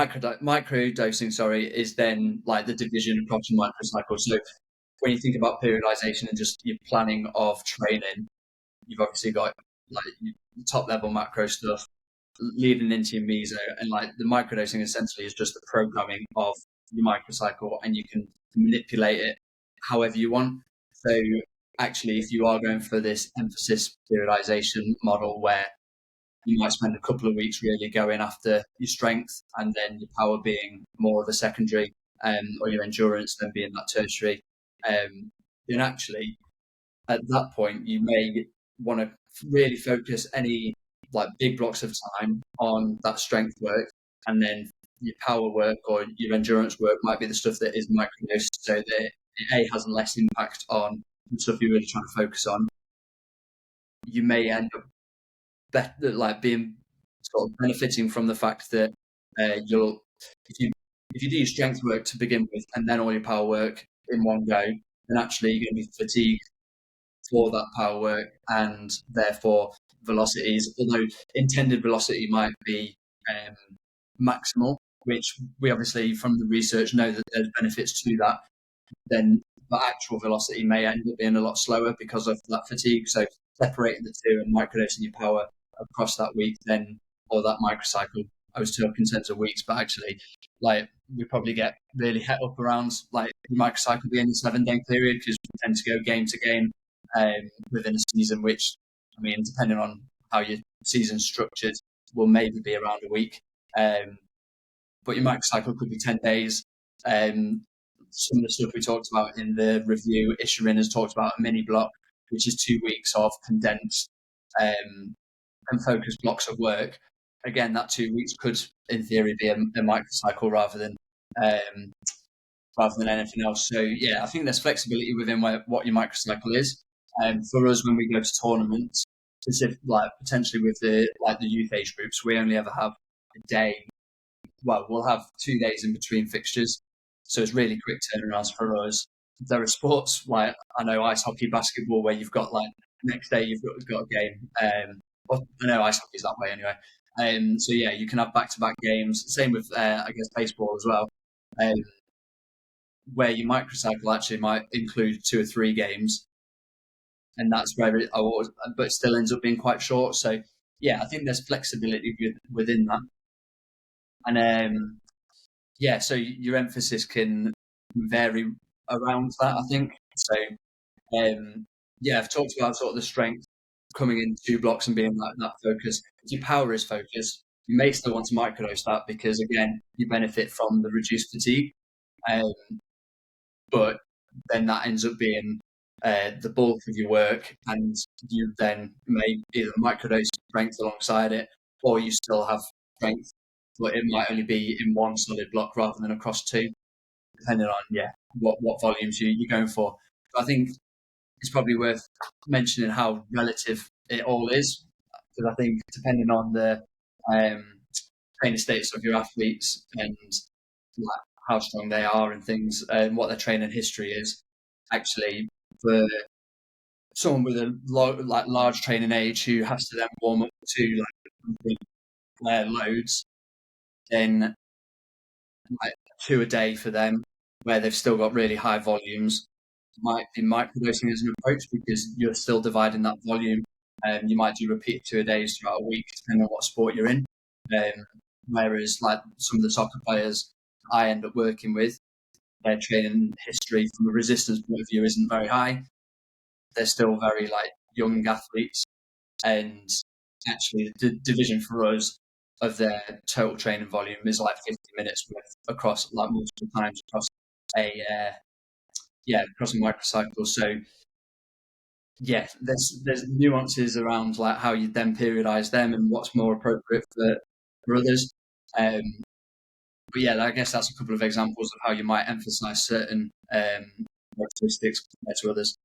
Microdosing, sorry, is then like the division across your microcycle. So when you think about periodization and just your planning of training, you've obviously got like your top level macro stuff leading into your meso, and like the microdosing essentially is just the programming of your microcycle, and you can manipulate it however you want. So actually, if you are going for this emphasis periodization model where you might spend a couple of weeks really going after your strength and then your power being more of a secondary, or your endurance then being that tertiary, then actually at that point you may want to really focus any like big blocks of time on that strength work, and then your power work or your endurance work might be the stuff that is microdosed, so that it has less impact on the stuff you're really trying to focus on. You may end up like being sort of benefiting from the fact that you'll if you do your strength work to begin with and then all your power work in one go, then actually you're going to be fatigued for that power work, and therefore velocities, although intended velocity might be maximal, which we obviously from the research know that there's benefits to that, then the actual velocity may end up being a lot slower because of that fatigue. So separating the two and microdosing your power across that week, then, or that microcycle, I was talking terms of weeks, but actually, like, we probably get really het up around like the microcycle being a 7-day period, because we tend to go game to game within a season, which, I mean, depending on how your season's structured, will maybe be around a week. But your microcycle could be 10 days. Some of the stuff we talked about in the review, Isherin has talked about a mini block, which is 2 weeks of condensed and focused blocks of work. Again, that 2 weeks could, in theory, be a microcycle rather than anything else. So yeah, I think there's flexibility within what your microcycle is. For us, when we go to tournaments, like potentially with the youth age groups, we only ever have a day. Well, we'll have 2 days in between fixtures, so it's really quick turnarounds for us. There are sports like, I know, ice hockey, basketball, where you've got like next day you've got a game. I know ice hockey's that way anyway. So yeah, you can have back-to-back games. Same with I guess baseball as well, where your microcycle actually might include 2 or 3 games, and that's where but it still ends up being quite short. So yeah, I think there's flexibility within that, and yeah, so your emphasis can vary around that, I think. So yeah, I've talked about sort of the strength coming in 2 blocks and being that focus. If your power is focused, you may still want to microdose that, because again, you benefit from the reduced fatigue. But then that ends up being the bulk of your work, and you then may either microdose strength alongside it, or you still have strength, but it might only be in one solid block rather than across 2, depending on what volumes you're going for. But I think it's probably worth mentioning how relative it all is, because I think depending on the training status of your athletes and like how strong they are and things, and what their training history is, actually for someone with a large training age who has to then warm up to like loads, then like 2 a day for them, where they've still got really high volumes, might be microdosing as an approach, because you're still dividing that volume. You might do repeat 2 a days throughout a week, depending on what sport you're in. Whereas like some of the soccer players I end up working with, their training history from a resistance point of view isn't very high. They're still very like young athletes, and actually the division for us of their total training volume is like 50 minutes worth across like multiple times across across a microcycle. So yeah, there's nuances around like how you then periodize them and what's more appropriate for others. But yeah, I guess that's a couple of examples of how you might emphasize certain characteristics compared to others.